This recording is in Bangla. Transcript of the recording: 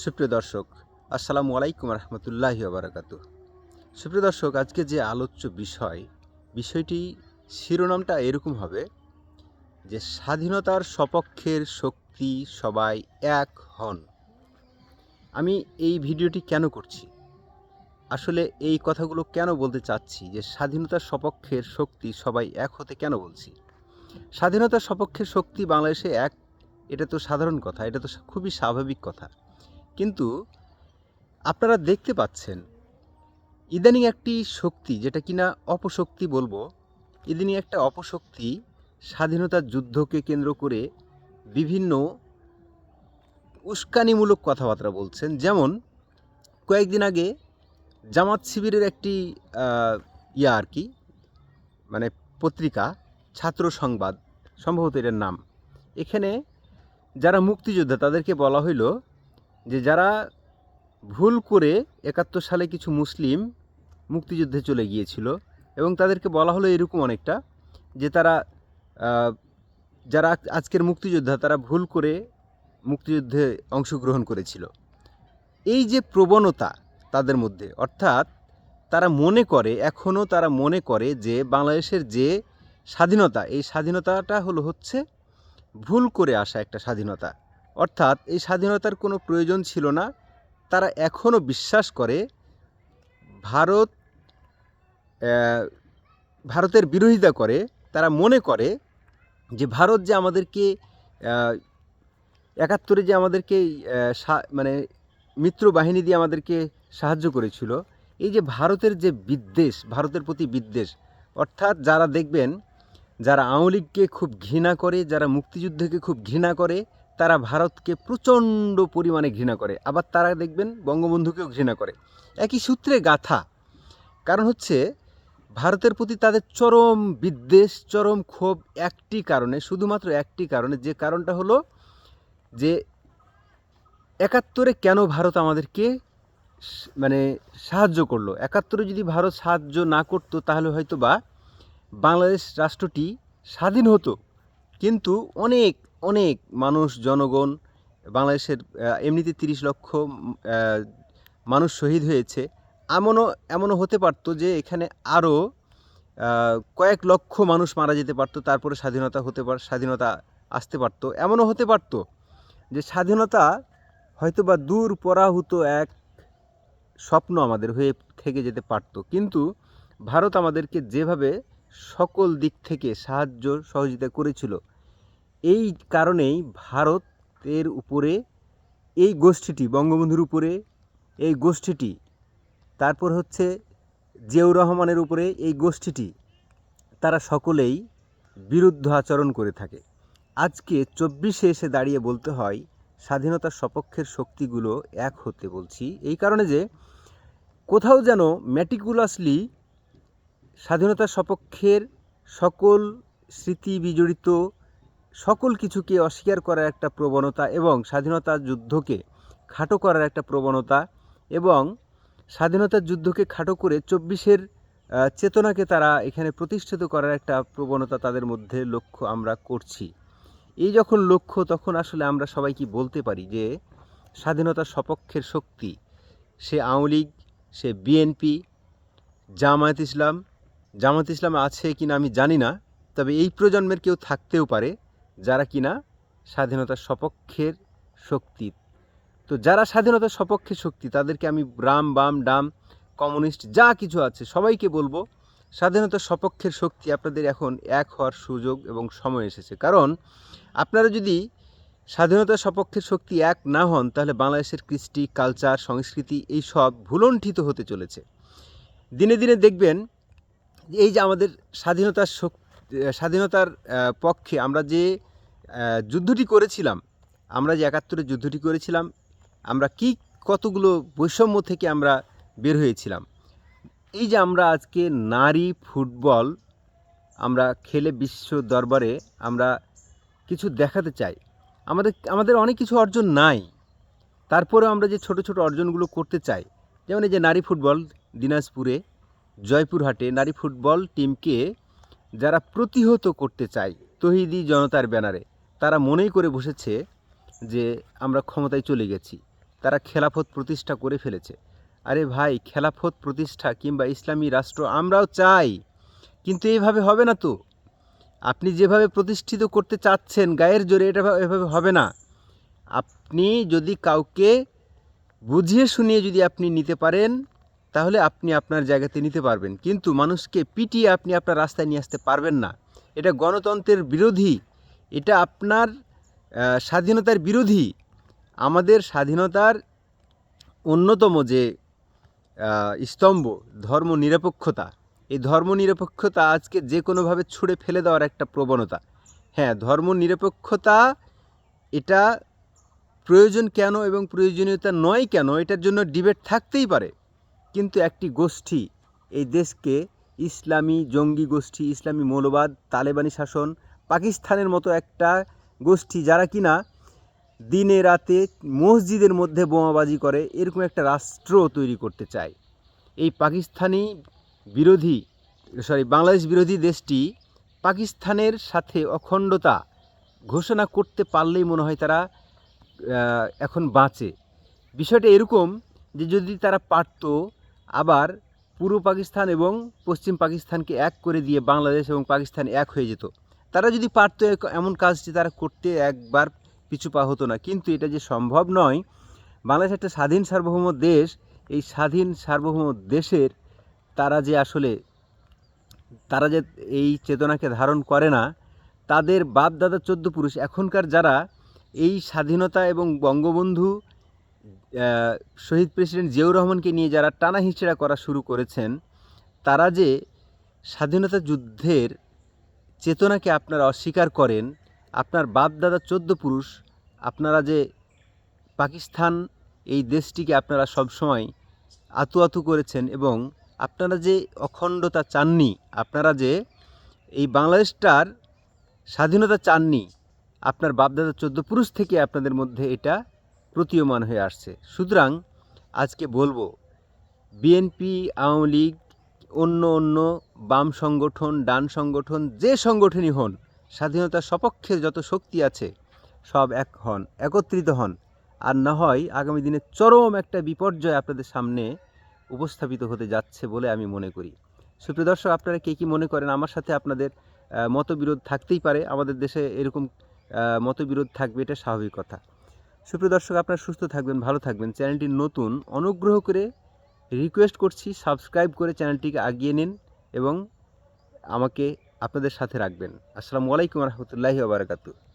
সুপ্রিয় দর্শক, আসসালামু আলাইকুম রহমতুল্লাহি ওবারাকাতু। সুপ্রিয় দর্শক, আজকে যে আলোচ্য বিষয়টি শিরোনামটা এরকম হবে যে স্বাধীনতার সপক্ষের শক্তি সবাই এক হন। আমি এই ভিডিওটি কেন করছি, আসলে এই কথাগুলো কেন বলতে চাচ্ছি, যে স্বাধীনতার সপক্ষের শক্তি সবাই এক হতে কেন বলছি। স্বাধীনতার সপক্ষের শক্তি বাংলাদেশে এক, এটা তো সাধারণ কথা, এটা তো খুবই স্বাভাবিক কথা। কিন্তু আপনারা দেখতে পাচ্ছেন ইদানিং একটি শক্তি, যেটা কিনা অপশক্তি বলবো, ইদানিং একটা অপশক্তি স্বাধীনতার যুদ্ধকে কেন্দ্র করে বিভিন্ন উস্কানিমূলক কথাবার্তা বলছেন। যেমন কয়েকদিন আগে জামাত শিবিরের একটি আর কি মানে পত্রিকা, ছাত্র সংবাদ সম্ভবত এটার নাম, এখানে যারা মুক্তিযোদ্ধা তাদেরকে বলা হইল যে যারা ভুল করে ৭১ সালে কিছু মুসলিম মুক্তিযুদ্ধে চলে গিয়েছিল, এবং তাদেরকে বলা হলো এরকম অনেকটা যে তারা যারা আজকের মুক্তিযোদ্ধা তারা ভুল করে মুক্তিযুদ্ধে অংশগ্রহণ করেছিল। এই যে প্রবণতা তাদের মধ্যে, অর্থাৎ তারা মনে করে, এখনও তারা মনে করে যে বাংলাদেশের যে স্বাধীনতা, এই স্বাধীনতাটা হচ্ছে ভুল করে আসা একটা স্বাধীনতা, অর্থাৎ এই স্বাধীনতার কোনো প্রয়োজন ছিল না। তারা এখনও বিশ্বাস করে ভারতের বিরোধিতা করে। তারা মনে করে যে ভারত যে আমাদেরকে ৭১-এ যে আমাদেরকে মানে মিত্র বাহিনী দিয়ে আমাদেরকে সাহায্য করেছিল, এই যে ভারতের যে বিদ্বেষ, ভারতের প্রতি বিদ্বেষ, অর্থাৎ যারা দেখবেন যারা আওয়ামী লীগকে খুব ঘৃণা করে, যারা মুক্তিযুদ্ধকে খুব ঘৃণা করে, তারা ভারতকে প্রচণ্ড পরিমাণে ঘৃণা করে। আবার তারা দেখবেন বঙ্গবন্ধুকেও ঘৃণা করে। একই সূত্রে গাথা। কারণ ভারতের প্রতি তাদের চরম বিদ্বেষ, চরম ক্ষোভ একটি কারণে, শুধুমাত্র একটি কারণে, যে কারণটা হলো যে ৭১-এ কেন ভারত আমাদেরকে মানে সাহায্য করলো। ৭১-এ যদি ভারত সাহায্য না করতো তাহলে হয়তো বা বাংলাদেশ রাষ্ট্রটি স্বাধীন হতো। কিন্তু অনেক অনেক মানুষ, জনগণ, বাংলাদেশের এমনিতে ৩০ লক্ষ মানুষ শহীদ হয়েছে। এমনও হতে পারতো যে এখানে আরও কয়েক লক্ষ মানুষ মারা যেতে পারতো, তারপরে স্বাধীনতা আসতে পারতো। এমনও হতে পারতো যে স্বাধীনতা হয়তো বা দূর পরাহুত এক স্বপ্ন আমাদের হয়ে থেকে যেতে পারতো। কিন্তু ভারত আমাদেরকে যেভাবে সকল দিক থেকে সাহায্য সহযোগিতা করেছিল, এই কারণেই ভারতের উপরে এই গোষ্ঠীটি, বঙ্গবন্ধুর উপরে এই গোষ্ঠীটি, তারপর জিয়াউর রহমানের উপরে এই গোষ্ঠীটি, তারা সকলেই বিরুদ্ধ আচরণ করে থাকে। আজকে ২৪-এ এসে দাঁড়িয়ে বলতে হয় স্বাধীনতার সপক্ষের শক্তিগুলো এক হতে বলছি, এই কারণে যে কোথাও যেন ম্যাটিকুলাসলি স্বাধীনতার সপক্ষের সকল স্মৃতি বিজড়িত সকল কিছুকে অস্বীকার করার একটা প্রবণতা, এবং স্বাধীনতার যুদ্ধকে খাটো করার একটা প্রবণতা, এবং স্বাধীনতার যুদ্ধকে খাটো করে ২৪-এর চেতনাকে তারা এখানে প্রতিষ্ঠিত করার একটা প্রবণতা তাদের মধ্যে লক্ষ্য আমরা করছি। এই যখন লক্ষ্য, তখন আসলে আমরা সবাই কি বলতে পারি যে স্বাধীনতার সপক্ষের শক্তি, সে আওয়ামী লীগ, সে বিএনপি, জামায়াত ইসলাম আছে কিনা আমি জানি না, তবে এই প্রজন্মের কেউ থাকতেও পারে যারা কিনা স্বাধীনতার সপক্ষের শক্তি। তো যারা স্বাধীনতার সপক্ষে শক্তি, তাদেরকে আমি বাম ডাম কমিউনিস্ট যা কিছু আছে সবাইকে বলবো, স্বাধীনতার সপক্ষের শক্তি আপনাদের এখন এক হওয়ার সুযোগ এবং সময় এসেছে। কারণ আপনারা যদি স্বাধীনতার সপক্ষের শক্তি এক না হন, তাহলে বাংলাদেশের কৃষ্টি, কালচার, সংস্কৃতি এই সব ভুলণ্ঠিত হতে চলেছে। দিনে দিনে দেখবেন এই যে আমাদের স্বাধীনতার পক্ষে আমরা যে যুদ্ধটি করেছিলাম, আমরা যে ৭১-এর যুদ্ধটি করেছিলাম, আমরা কতগুলো বৈষম্য থেকে আমরা বের হয়েছিলাম। এই যে আমরা আজকে নারী ফুটবল আমরা খেলে বিশ্ব দরবারে আমরা কিছু দেখাতে চাই, আমাদের অনেক কিছু অর্জন নাই, তারপরেও আমরা যে ছোট ছোট অর্জনগুলো করতে চাই, যেমন এই যে নারী ফুটবল, দিনাজপুরে জয়পুরহাটে নারী ফুটবল টিমকে যারা প্রতিহত করতে চায় তৌহিদি জনতার ব্যানারে, তারা মনেই করে বসেছে যে আমরা ক্ষমতায় চলে গেছি। তারা খেলাফত প্রতিষ্ঠা করে ফেলেছে। আরে ভাই, খেলাফত প্রতিষ্ঠা কিংবা ইসলামী রাষ্ট্র আমরাও চাই, কিন্তু এইভাবে হবে না তো। আপনি যেভাবে প্রতিষ্ঠিত করতে চাচ্ছেন গায়ের জোরে, এটা এভাবে হবে না। আপনি যদি কাউকে বুঝিয়ে শুনিয়ে যদি আপনি নিতে পারেন, তাহলে আপনি আপনার জায়গাতে নিতে পারবেন, কিন্তু মানুষকে পিটিয়ে আপনি আপনার রাস্তায় নিয়ে আসতে পারবেন না। এটা গণতন্ত্রের বিরোধী, এটা আপনার স্বাধীনতার বিরোধী। আমাদের স্বাধীনতার অন্যতম যে স্তম্ভ ধর্মনিরপেক্ষতা, এই ধর্মনিরপেক্ষতা আজকে যে কোনোভাবে ছুঁড়ে ফেলে দেওয়ার একটা প্রবণতা। হ্যাঁ, ধর্মনিরপেক্ষতা এটা প্রয়োজন কেন এবং প্রয়োজনীয়তা নয় কেন, এটার জন্য ডিবেট থাকতেই পারে, কিন্তু একটি গোষ্ঠী এই দেশকে, ইসলামী জঙ্গি গোষ্ঠী, ইসলামী মৌলবাদ, তালেবানি শাসন, পাকিস্তানের মতো একটা গোষ্ঠী যারা কিনা দিনে রাতে মসজিদের মধ্যে বোমাবাজি করে, এরকম একটা রাষ্ট্র তৈরি করতে চায়। এই পাকিস্তানি বিরোধী বাংলাদেশ বিরোধী দেশটি পাকিস্তানের সাথে অখণ্ডতা ঘোষণা করতে পারলেই মনে হয় তারা এখন বাঁচে। বিষয়টা এরকম যে যদি তারা পারত, আবার পূর্ব পাকিস্তান এবং পশ্চিম পাকিস্তানকে এক করে দিয়ে বাংলাদেশ এবং পাকিস্তান এক হয়ে যেত। তারা যদি পারত এমন কাজটি তারা করতে একবার পিছু পা হতো না, কিন্তু এটা যে সম্ভব নয়। বাংলাদেশ একটা স্বাধীন সার্বভৌম দেশ, এই স্বাধীন সার্বভৌম দেশের তারা যে এই চেতনাকে ধারণ করে না, তাদের বাপ দাদা 14 পুরুষ এখনকার যারা এই স্বাধীনতা এবং বঙ্গবন্ধু শহীদ প্রেসিডেন্ট জিয়াউর রহমানকে নিয়ে যারা টানা হিচড়া করা শুরু করেছেন, তারা যে স্বাধীনতা যুদ্ধের চেতনাকে আপনারা অস্বীকার করেন, আপনার বাপ দাদা 14 পুরুষ, আপনারা যে পাকিস্তান এই দেশটিকে আপনারা সবসময় আতু আতু করেছেন এবং আপনারা যে অখণ্ডতা চাননি, আপনারা যে এই বাংলাদেশটার স্বাধীনতা চাননি, আপনার বাপদাদা 14 পুরুষ থেকে আপনাদের মধ্যে এটা প্রতীয়মান হয়ে আসছে। সুতরাং আজকে বলবো, বিএনপি, আওয়ামী লীগ, অন্য বাম সংগঠন, ডান সংগঠন, যে সংগঠনই হন, স্বাধীনতার সপক্ষে যত শক্তি আছে সব এক হন, একত্রিত হন, আর না হয় আগামী দিনে চরম একটা বিপর্যয় আপনাদের সামনে উপস্থাপিত হতে যাচ্ছে বলে আমি মনে করি। সুপ্রিয় দর্শক, আপনারা কে কী মনে করেন? আমার সাথে আপনাদের মতবিরোধ থাকতেই পারে, আমাদের দেশে এরকম মতবিরোধ থাকবে, এটা স্বাভাবিক কথা। সুপ্রিয় দর্শক, আপনারা সুস্থ থাকবেন, ভালো থাকবেন। চ্যানেলটি নতুন, অনুগ্রহ করে রিকোয়েস্ট করছি সাবস্ক্রাইব করে চ্যানেলটিকে এগিয়ে নিন এবং আমাকে আপনাদের সাথে রাখবেন। আসসালামু আলাইকুম রহমতুল্লাহি ওয়া বারাকাতুহু।